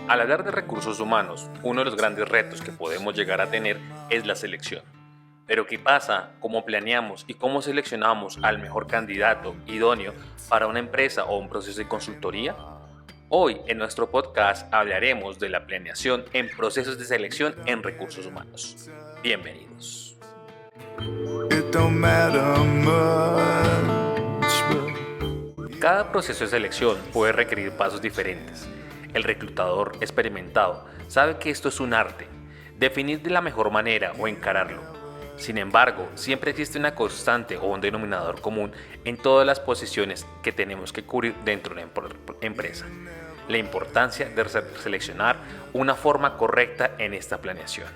Al hablar de recursos humanos, uno de los grandes retos que podemos llegar a tener es la selección. Pero ¿qué pasa? ¿Cómo planeamos y cómo seleccionamos al mejor candidato idóneo para una empresa o un proceso de consultoría? Hoy en nuestro podcast hablaremos de la planeación en procesos de selección en recursos humanos. Bienvenidos. Cada proceso de selección puede requerir pasos diferentes. El reclutador experimentado sabe que esto es un arte, definir de la mejor manera o encararlo. Sin embargo, siempre existe una constante o un denominador común en todas las posiciones que tenemos que cubrir dentro de una empresa: la importancia de seleccionar una forma correcta en esta planeación.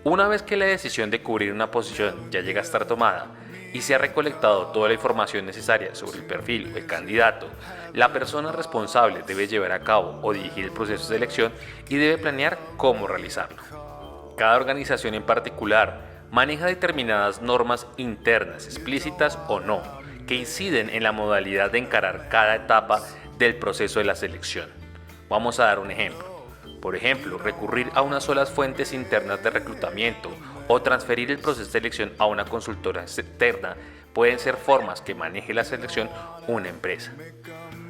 Una vez que la decisión de cubrir una posición ya llega a estar tomada y se ha recolectado toda la información necesaria sobre el perfil o el candidato, la persona responsable debe llevar a cabo o dirigir el proceso de selección y debe planear cómo realizarlo. Cada organización en particular maneja determinadas normas internas, explícitas o no, que inciden en la modalidad de encarar cada etapa del proceso de la selección. Vamos a dar un ejemplo. Por ejemplo, recurrir a unas solas fuentes internas de reclutamiento o transferir el proceso de selección a una consultora externa pueden ser formas que maneje la selección una empresa.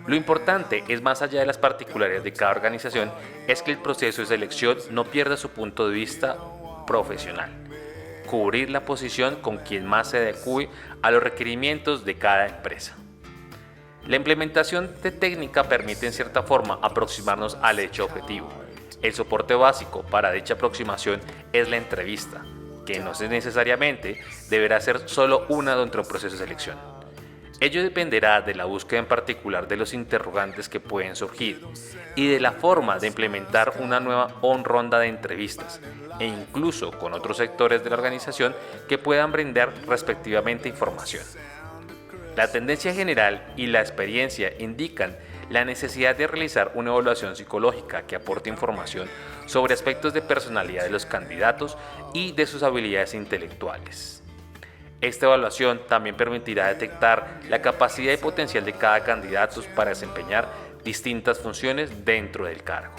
Lo importante es, más allá de las particularidades de cada organización, es que el proceso de selección no pierda su punto de vista profesional. Cubrir la posición con quien más se adecue a los requerimientos de cada empresa. La implementación de técnica permite en cierta forma aproximarnos al hecho objetivo. El soporte básico para dicha aproximación es la entrevista, que no necesariamente deberá ser solo una dentro del proceso de selección. Ello dependerá de la búsqueda en particular de los interrogantes que pueden surgir y de la forma de implementar una nueva ronda de entrevistas e incluso con otros sectores de la organización que puedan brindar respectivamente información. La tendencia general y la experiencia indican la necesidad de realizar una evaluación psicológica que aporte información sobre aspectos de personalidad de los candidatos y de sus habilidades intelectuales. Esta evaluación también permitirá detectar la capacidad y potencial de cada candidato para desempeñar distintas funciones dentro del cargo.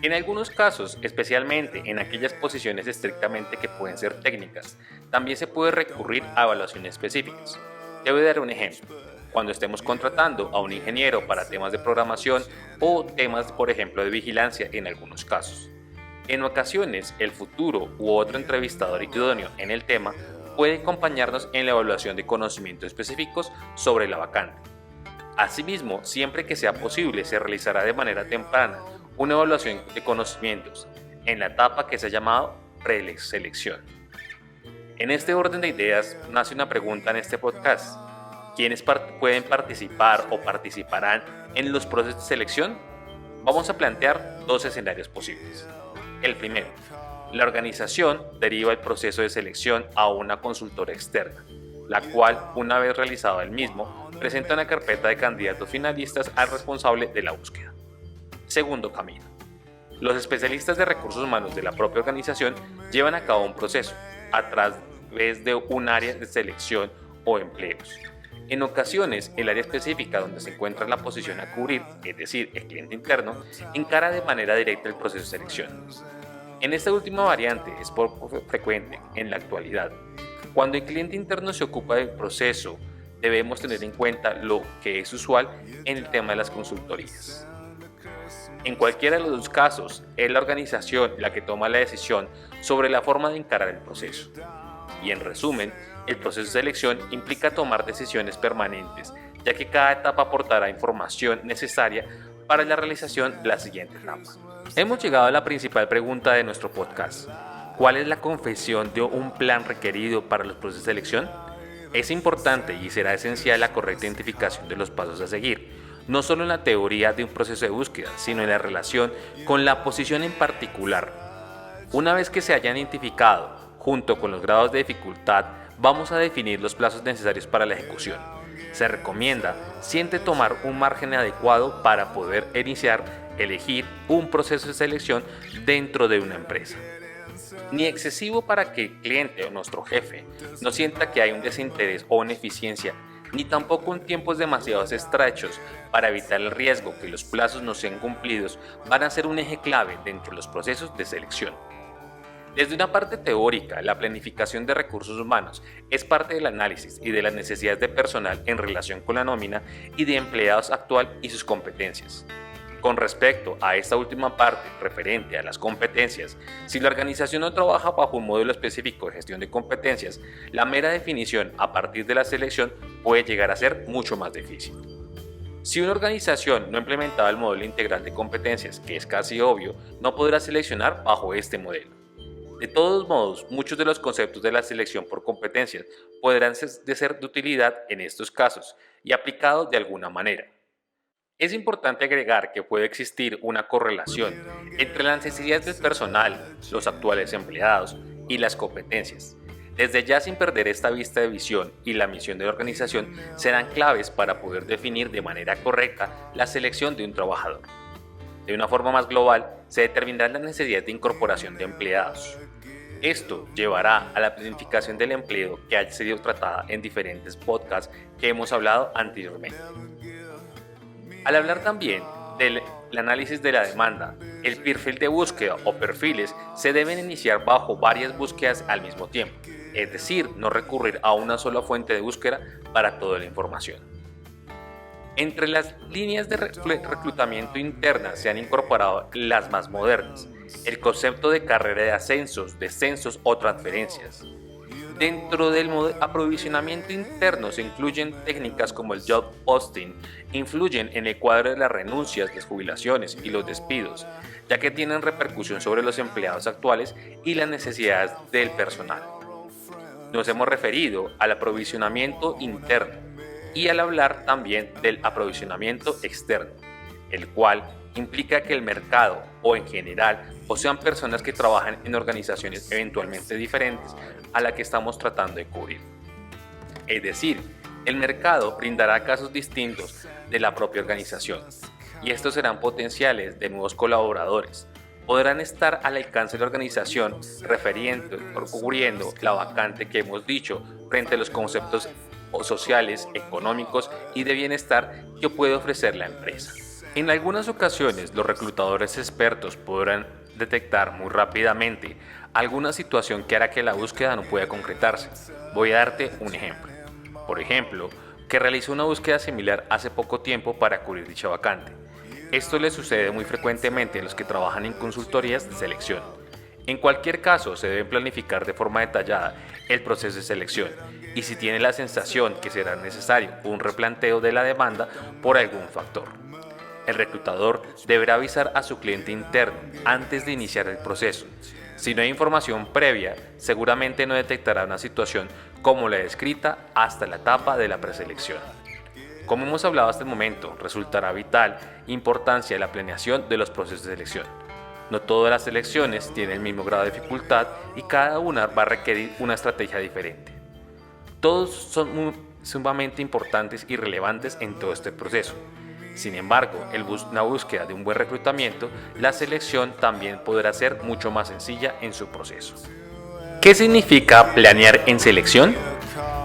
En algunos casos, especialmente en aquellas posiciones estrictamente que pueden ser técnicas, también se puede recurrir a evaluaciones específicas. Te voy a dar un ejemplo. Cuando estemos contratando a un ingeniero para temas de programación o temas, por ejemplo, de vigilancia en algunos casos. En ocasiones, el futuro u otro entrevistador idóneo en el tema puede acompañarnos en la evaluación de conocimientos específicos sobre la vacante. Asimismo, siempre que sea posible, se realizará de manera temprana una evaluación de conocimientos en la etapa que se ha llamado preselección. En este orden de ideas, nace una pregunta en este podcast. ¿Quiénes pueden participar o participarán en los procesos de selección? Vamos a plantear dos escenarios posibles. El primero, la organización deriva el proceso de selección a una consultora externa, la cual, una vez realizado el mismo, presenta una carpeta de candidatos finalistas al responsable de la búsqueda. Segundo camino, los especialistas de recursos humanos de la propia organización llevan a cabo un proceso a través de un área de selección o empleos. En ocasiones, el área específica donde se encuentra la posición a cubrir, es decir, el cliente interno, encara de manera directa el proceso de selección. En esta última variante es poco frecuente en la actualidad. Cuando el cliente interno se ocupa del proceso, debemos tener en cuenta lo que es usual en el tema de las consultorías. En cualquiera de los dos casos, es la organización la que toma la decisión sobre la forma de encarar el proceso. Y en resumen, el proceso de selección implica tomar decisiones permanentes, ya que cada etapa aportará información necesaria para la realización de la siguiente etapa. Hemos llegado a la principal pregunta de nuestro podcast. ¿Cuál es la confección de un plan requerido para los procesos de selección? Es importante y será esencial la correcta identificación de los pasos a seguir, no solo en la teoría de un proceso de búsqueda, sino en la relación con la posición en particular. Una vez que se hayan identificado, junto con los grados de dificultad, vamos a definir los plazos necesarios para la ejecución. Se recomienda siempre tomar un margen adecuado para poder elegir un proceso de selección dentro de una empresa. Ni excesivo para que el cliente o nuestro jefe no sienta que hay un desinterés o ineficiencia ni tampoco en tiempos demasiado estrechos para evitar el riesgo que los plazos no sean cumplidos, van a ser un eje clave dentro de los procesos de selección. Desde una parte teórica, la planificación de recursos humanos es parte del análisis y de las necesidades de personal en relación con la nómina y de empleados actual y sus competencias. Con respecto a esta última parte, referente a las competencias, si la organización no trabaja bajo un modelo específico de gestión de competencias, la mera definición a partir de la selección puede llegar a ser mucho más difícil. Si una organización no implementaba el modelo integral de competencias, que es casi obvio, no podrá seleccionar bajo este modelo. De todos modos, muchos de los conceptos de la selección por competencias podrán ser de utilidad en estos casos y aplicados de alguna manera. Es importante agregar que puede existir una correlación entre las necesidades del personal, los actuales empleados y las competencias. Desde ya, sin perder esta vista de visión y la misión de la organización, serán claves para poder definir de manera correcta la selección de un trabajador. De una forma más global, se determinarán las necesidades de incorporación de empleados. Esto llevará a la planificación del empleo, que ha sido tratada en diferentes podcasts que hemos hablado anteriormente. Al hablar también del análisis de la demanda, el perfil de búsqueda o perfiles se deben iniciar bajo varias búsquedas al mismo tiempo, es decir, no recurrir a una sola fuente de búsqueda para toda la información. Entre las líneas de reclutamiento internas se han incorporado las más modernas, el concepto de carrera de ascensos, descensos o transferencias. Dentro del aprovisionamiento interno se incluyen técnicas como el job posting, influyen en el cuadro de las renuncias, las jubilaciones y los despidos, ya que tienen repercusión sobre los empleados actuales y las necesidades del personal. Nos hemos referido al aprovisionamiento interno y al hablar también del aprovisionamiento externo, el cual implica que el mercado o en general o sean personas que trabajan en organizaciones eventualmente diferentes a la que estamos tratando de cubrir. Es decir, el mercado brindará casos distintos de la propia organización y estos serán potenciales de nuevos colaboradores. Podrán estar al alcance de la organización refiriendo o cubriendo la vacante que hemos dicho frente a los conceptos sociales, económicos y de bienestar que puede ofrecer la empresa. En algunas ocasiones, los reclutadores expertos podrán detectar muy rápidamente alguna situación que hará que la búsqueda no pueda concretarse. Voy a darte un ejemplo. Por ejemplo, que realizó una búsqueda similar hace poco tiempo para cubrir dicha vacante. Esto le sucede muy frecuentemente a los que trabajan en consultorías de selección. En cualquier caso, se debe planificar de forma detallada el proceso de selección y si tiene la sensación que será necesario un replanteo de la demanda por algún factor. El reclutador deberá avisar a su cliente interno antes de iniciar el proceso. Si no hay información previa, seguramente no detectará una situación como la descrita hasta la etapa de la preselección. Como hemos hablado hasta el momento, resultará vital importancia la planeación de los procesos de selección. No todas las selecciones tienen el mismo grado de dificultad y cada una va a requerir una estrategia diferente. Todos son sumamente importantes y relevantes en todo este proceso. Sin embargo, en la búsqueda de un buen reclutamiento, la selección también podrá ser mucho más sencilla en su proceso. ¿Qué significa planear en selección?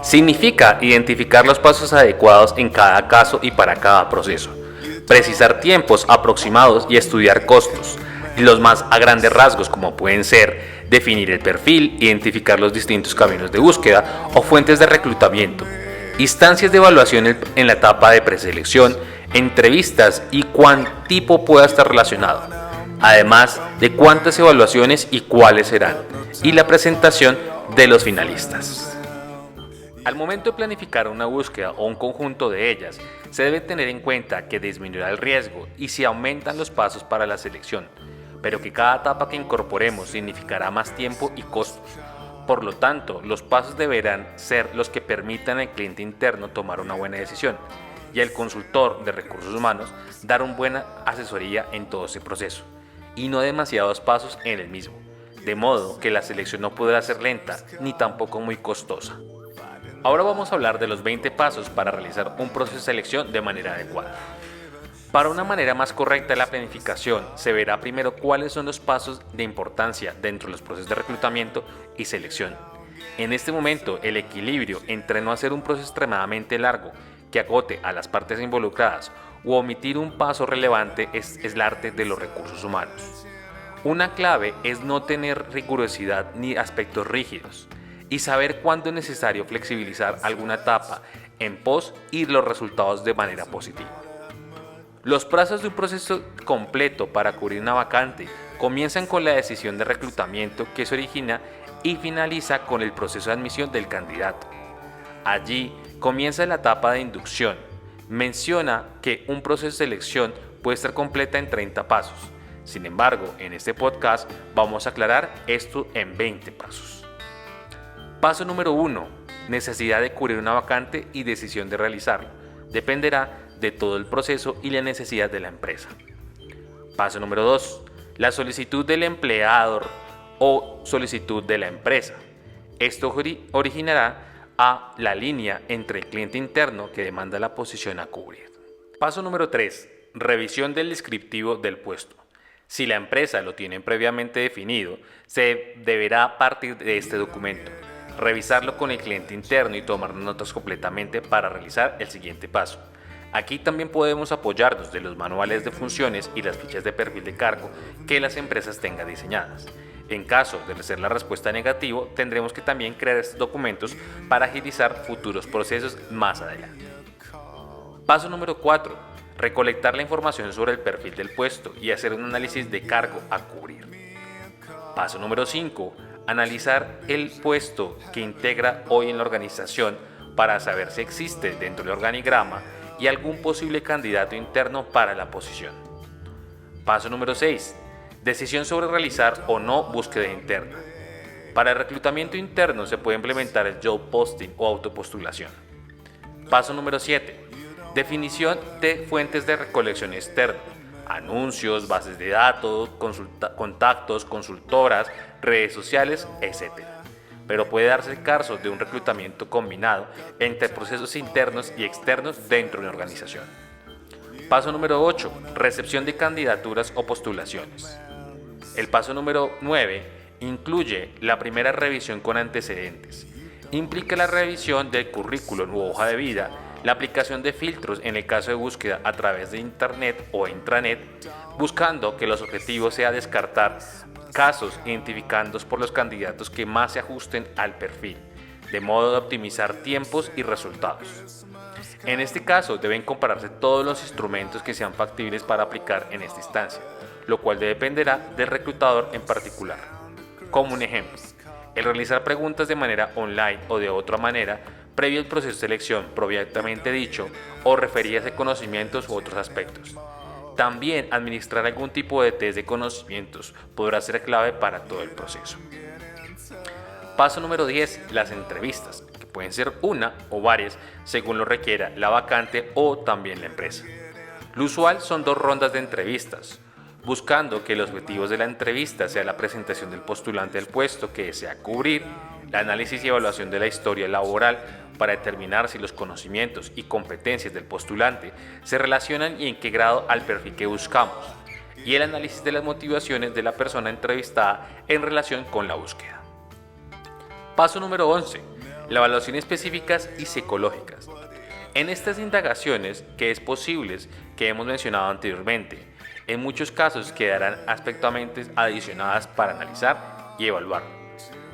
Significa identificar los pasos adecuados en cada caso y para cada proceso, precisar tiempos aproximados y estudiar costos, y los más a grandes rasgos como pueden ser definir el perfil, identificar los distintos caminos de búsqueda o fuentes de reclutamiento, instancias de evaluación en la etapa de preselección, entrevistas y cuán tipo pueda estar relacionado, además de cuántas evaluaciones y cuáles serán, y la presentación de los finalistas. Al momento de planificar una búsqueda o un conjunto de ellas, se debe tener en cuenta que disminuirá el riesgo y se aumentan los pasos para la selección, pero que cada etapa que incorporemos significará más tiempo y costos. Por lo tanto, los pasos deberán ser los que permitan al cliente interno tomar una buena decisión y al consultor de recursos humanos dar una buena asesoría en todo ese proceso, y no demasiados pasos en el mismo, de modo que la selección no podrá ser lenta ni tampoco muy costosa. Ahora vamos a hablar de los 20 pasos para realizar un proceso de selección de manera adecuada. Para una manera más correcta de la planificación, se verá primero cuáles son los pasos de importancia dentro de los procesos de reclutamiento y selección. En este momento, el equilibrio entre no hacer un proceso extremadamente largo que agote a las partes involucradas u omitir un paso relevante es el arte de los recursos humanos. Una clave es no tener rigurosidad ni aspectos rígidos y saber cuándo es necesario flexibilizar alguna etapa en pos y los resultados de manera positiva. Los plazos de un proceso completo para cubrir una vacante comienzan con la decisión de reclutamiento que se origina y finaliza con el proceso de admisión del candidato. Allí comienza la etapa de inducción. Menciona que un proceso de selección puede estar completa en 30 pasos. Sin embargo, en este podcast vamos a aclarar esto en 20 pasos. Paso número 1. Necesidad de cubrir una vacante y decisión de realizarlo. Dependerá de todo el proceso y la necesidad de la empresa. Paso número 2. La solicitud del empleador o solicitud de la empresa. Esto originará a la línea entre el cliente interno que demanda la posición a cubrir. Paso número 3. Revisión del descriptivo del puesto. Si la empresa lo tiene previamente definido, se deberá partir de este documento, revisarlo con el cliente interno y tomar notas completamente para realizar el siguiente paso. Aquí también podemos apoyarnos de los manuales de funciones y las fichas de perfil de cargo que las empresas tengan diseñadas. En caso de ser la respuesta negativa, tendremos que también crear estos documentos para agilizar futuros procesos más adelante. Paso número 4. Recolectar la información sobre el perfil del puesto y hacer un análisis de cargo a cubrir. Paso número 5. Analizar el puesto que integra hoy en la organización para saber si existe dentro del organigrama y algún posible candidato interno para la posición. Paso número 6. Decisión sobre realizar o no búsqueda interna. Para el reclutamiento interno se puede implementar el job posting o autopostulación. Paso número 7. Definición de fuentes de recolección externa. Anuncios, bases de datos, contactos, consultoras, redes sociales, etc. Pero puede darse el caso de un reclutamiento combinado entre procesos internos y externos dentro de una organización. Paso número 8. Recepción de candidaturas o postulaciones. El paso número 9 incluye la primera revisión con antecedentes. Implica la revisión del currículum u hoja de vida, la aplicación de filtros en el caso de búsqueda a través de Internet o intranet, buscando que los objetivos sea descartar casos identificados por los candidatos que más se ajusten al perfil, de modo de optimizar tiempos y resultados. En este caso deben compararse todos los instrumentos que sean factibles para aplicar en esta instancia, lo cual dependerá del reclutador en particular. Como un ejemplo, el realizar preguntas de manera online o de otra manera previo al proceso de selección propiamente dicho o referidas a conocimientos u otros aspectos. También administrar algún tipo de test de conocimientos podrá ser clave para todo el proceso. Paso número 10. Las entrevistas, que pueden ser una o varias según lo requiera la vacante o también la empresa. Lo usual son 2 rondas de entrevistas, buscando que los objetivos de la entrevista sea la presentación del postulante al puesto que desea cubrir, el análisis y evaluación de la historia laboral para determinar si los conocimientos y competencias del postulante se relacionan y en qué grado al perfil que buscamos, y el análisis de las motivaciones de la persona entrevistada en relación con la búsqueda. Paso número 11. La evaluación específicas y psicológicas. En estas indagaciones que es posibles que hemos mencionado anteriormente, en muchos casos quedarán aspectos adicionadas para analizar y evaluar.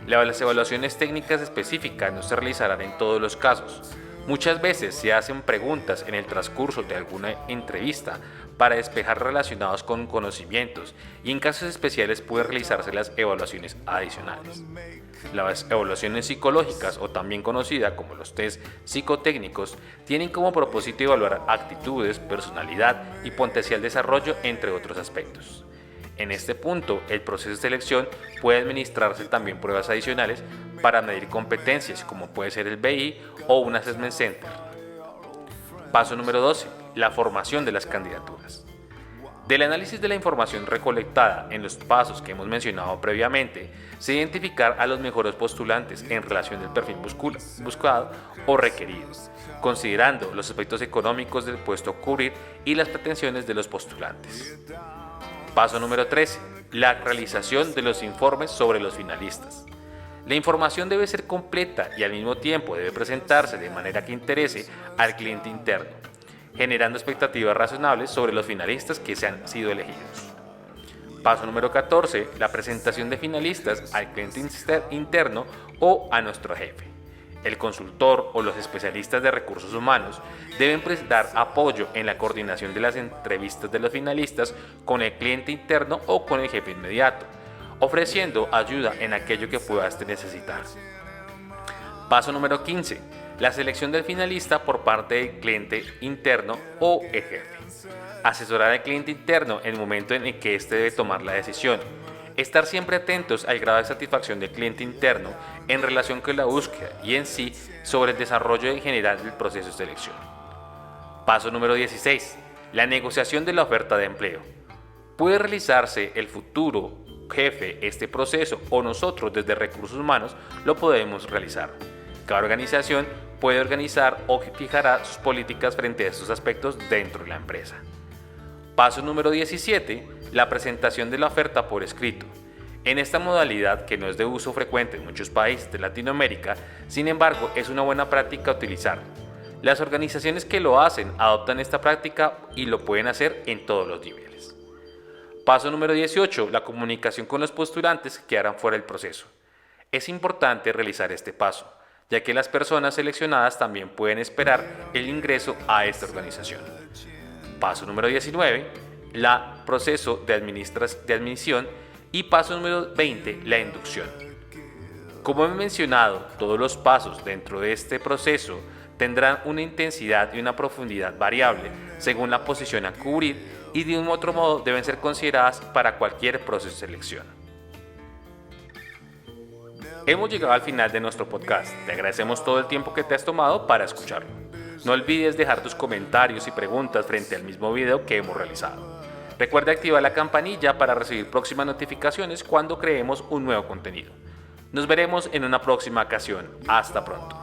Las evaluaciones técnicas específicas no se realizarán en todos los casos. Muchas veces se hacen preguntas en el transcurso de alguna entrevista para despejar relacionados con conocimientos y en casos especiales pueden realizarse las evaluaciones adicionales. Las evaluaciones psicológicas, o también conocidas como los test psicotécnicos, tienen como propósito evaluar actitudes, personalidad y potencial desarrollo, entre otros aspectos. En este punto, el proceso de selección puede administrarse también pruebas adicionales para medir competencias, como puede ser el BI o un Assessment Center. Paso número 12. La formación de las candidaturas. Del análisis de la información recolectada en los pasos que hemos mencionado previamente, se identificar a los mejores postulantes en relación del perfil buscado o requerido, considerando los aspectos económicos del puesto a cubrir y las pretensiones de los postulantes. Paso número 13. La realización de los informes sobre los finalistas. La información debe ser completa y al mismo tiempo debe presentarse de manera que interese al cliente interno, generando expectativas razonables sobre los finalistas que se han sido elegidos. Paso número 14. La presentación de finalistas al cliente interno o a nuestro jefe. El consultor o los especialistas de recursos humanos deben prestar apoyo en la coordinación de las entrevistas de los finalistas con el cliente interno o con el jefe inmediato, ofreciendo ayuda en aquello que puedas necesitar. Paso número 15. La selección del finalista por parte del cliente interno o el jefe. Asesorar al cliente interno en el momento en el que éste debe tomar la decisión. Estar siempre atentos al grado de satisfacción del cliente interno en relación con la búsqueda y en sí sobre el desarrollo en general del proceso de selección. Paso número 16. La negociación de la oferta de empleo. Puede realizarse el futuro jefe este proceso o nosotros desde recursos humanos lo podemos realizar. Cada organización puede organizar o fijará sus políticas frente a estos aspectos dentro de la empresa. Paso número 17. La presentación de la oferta por escrito. En esta modalidad, que no es de uso frecuente en muchos países de Latinoamérica, sin embargo es una buena práctica a utilizar. Las organizaciones que lo hacen adoptan esta práctica y lo pueden hacer en todos los niveles. Paso número 18. La comunicación con los postulantes que quedarán fuera del proceso. Es importante realizar este paso, ya que las personas seleccionadas también pueden esperar el ingreso a esta organización. Paso número 19. La proceso de admisión y paso número 20, la inducción. Como he mencionado, todos los pasos dentro de este proceso tendrán una intensidad y una profundidad variable según la posición a cubrir y de un otro modo deben ser consideradas para cualquier proceso de selección. Hemos llegado al final de nuestro podcast. Te agradecemos todo el tiempo que te has tomado para escucharlo. No olvides dejar tus comentarios y preguntas frente al mismo video que hemos realizado. Recuerda activar la campanilla para recibir próximas notificaciones cuando creemos un nuevo contenido. Nos veremos en una próxima ocasión. Hasta pronto.